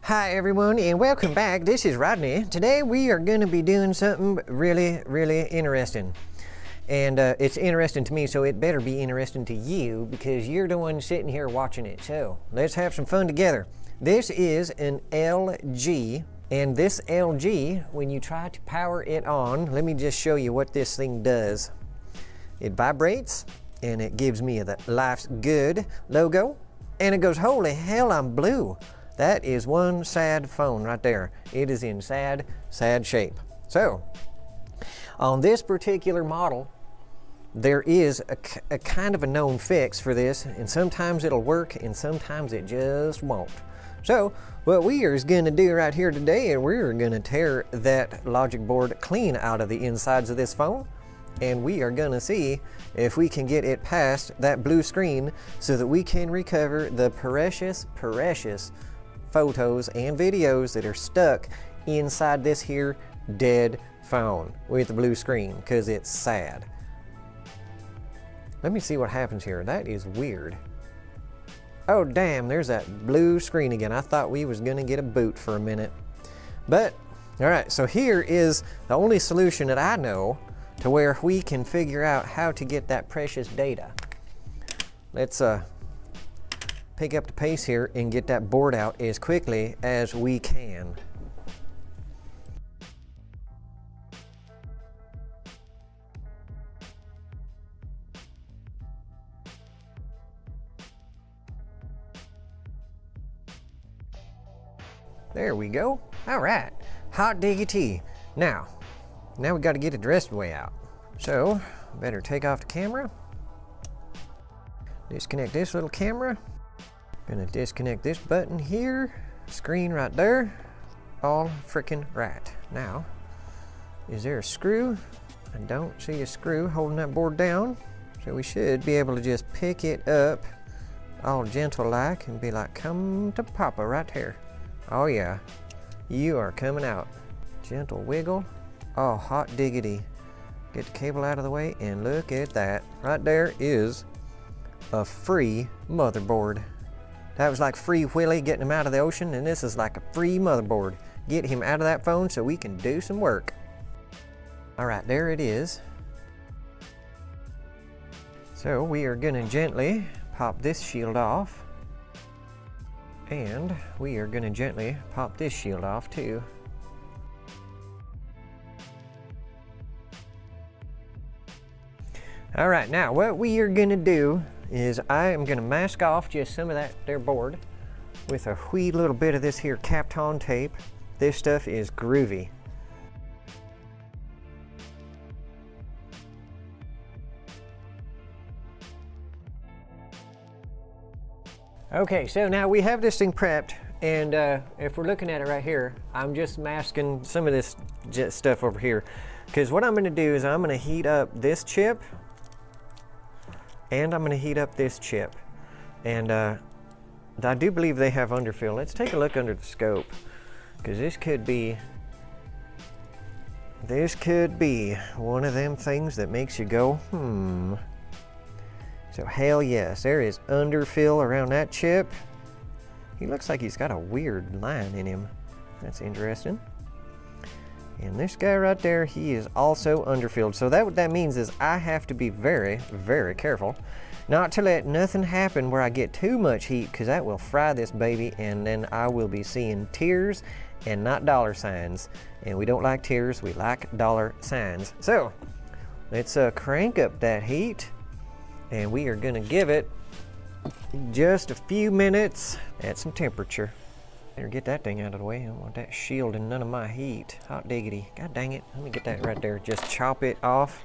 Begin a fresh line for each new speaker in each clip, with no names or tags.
Hi everyone and welcome back. This is Rodney. Today we are going to be doing something really interesting. And it's interesting to me, so it better be interesting to you because you're the one sitting here watching it. So let's have some fun together. This is an LG, and this LG, when you try to power it on, let me just show you what this thing does. It vibrates and it gives me the Life's Good logo, and it goes, holy hell, I'm blue. That is one sad phone right there. It is in sad shape. So, on this particular model, there is a kind of a known fix for this, and sometimes it'll work and sometimes it just won't. So, what we are going to do right here today is we're going to tear that logic board clean out of the insides of this phone, and we are going to see if we can get it past that blue screen so that we can recover the precious photos and videos that are stuck inside this here dead phone with the blue screen because it's sad. Let me see what happens here. That is weird. Oh damn, there's that blue screen again. I thought we was gonna get a boot for a minute. But, alright, so here is the only solution that I know to where we can figure out how to get that precious data. Let's pick up the pace here and get that board out as quickly as we can. There we go. All right, hot diggity. Now we got to get it the rest of the way out. So, better take off the camera. Disconnect this little camera. Gonna disconnect this button here, screen right there, all freaking right. Now, is there a screw? I don't see a screw holding that board down, so we should be able to just pick it up all gentle like and be like, come to Papa right here. Oh yeah, you are coming out. Gentle wiggle. Oh, hot diggity. Get the cable out of the way and look at that. Right there is a free motherboard. That was like Free Willy getting him out of the ocean, and this is like a free motherboard. Get him out of that phone so we can do some work. All right, there it is. So we are gonna gently pop this shield off, and we are gonna gently pop this shield off too. All right, now what we are gonna do is I am gonna mask off just some of that there board with a wee little bit of this here Kapton tape. This stuff is groovy. Okay, so now we have this thing prepped, and if we're looking at it right here, I'm just masking some of this stuff over here, because what I'm gonna do is I'm gonna heat up this chip, and I'm going to heat up this chip. And I do believe they have underfill. Let's take a look under the scope, because this could be one of them things that makes you go, So hell yes, there is underfill around that chip. He looks like he's got a weird line in him. That's interesting. And this guy right there, he is also underfilled. So what that means is I have to be very careful not to let nothing happen where I get too much heat, because that will fry this baby, and then I will be seeing tears and not dollar signs. And we don't like tears, we like dollar signs. So let's crank up that heat, and we are gonna give it just a few minutes at some temperature. Better get that thing out of the way. I don't want that shielding none of my heat. Hot diggity. God dang it. Let me get that right there. Just chop it off.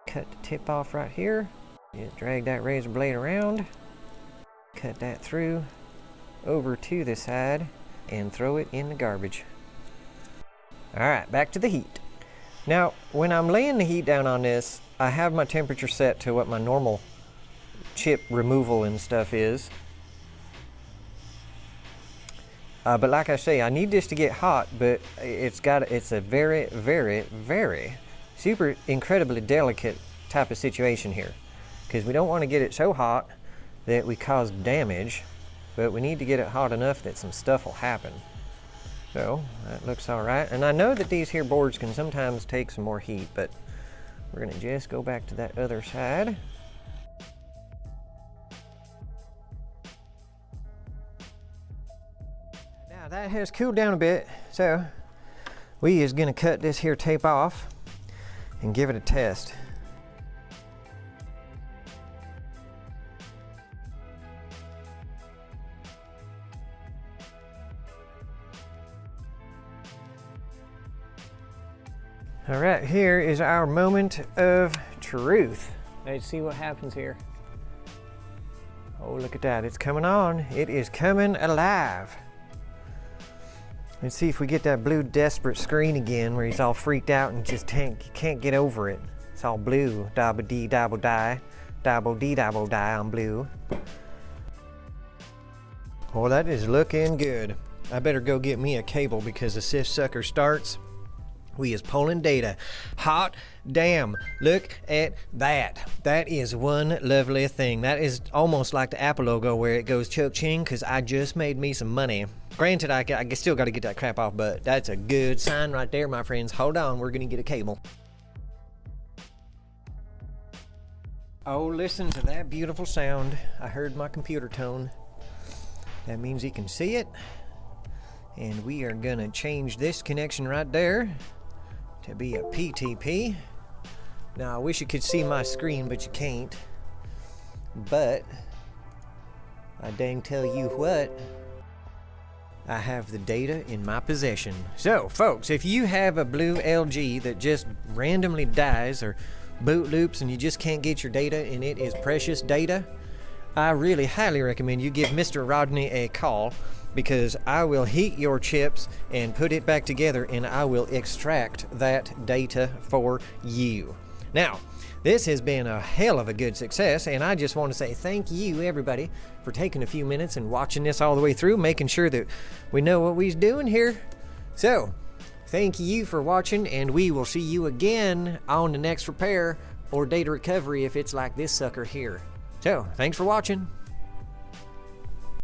Cut the tip off right here. Just drag that razor blade around. Cut that through over to the side and throw it in the garbage. Alright, back to the heat. Now, when I'm laying the heat down on this, I have my temperature set to what my normal chip removal and stuff is. But like I say, I need this to get hot, but it's a very super incredibly delicate type of situation here, because we don't want to get it so hot that we cause damage but we need to get it hot enough that some stuff will happen. So that looks all right. And I know that these here boards can sometimes take some more heat, but we're gonna just go back to that other side. Now that has cooled down a bit, so we is gonna cut this here tape off and give it a test. All right, here is our moment of truth. Let's see what happens here. Oh, look at that, it's coming on. It is coming alive. Let's see if we get that blue desperate screen again where he's all freaked out and just can't get over it. It's all blue, dabble dee dabble die, dabble dee dabble die on blue. Oh, that is looking good. I better go get me a cable because as this sucker starts, we is pulling data. Hot damn, look at that. That is one lovely thing. That is almost like the Apple logo where it goes chuk-ching because I just made me some money. Granted, I still got to get that crap off, but that's a good sign right there, my friends. Hold on, we're going to get a cable. Oh, listen to that beautiful sound. I heard my computer tone. That means he can see it. And we are going to change this connection right there to be a PTP. Now I wish you could see my screen, but you can't. But I dang tell you what, I have the data in my possession. So folks, if you have a blue LG that just randomly dies or boot loops and you just can't get your data and it is precious data, I really highly recommend you give Mr. Rodney a call, because I will heat your chips and put it back together and I will extract that data for you. Now, this has been a hell of a good success, and I just want to say thank you everybody for taking a few minutes and watching this all the way through, making sure that we know what we's doing here. So, thank you for watching, and we will see you again on the next repair or data recovery if it's like this sucker here. So, thanks for watching.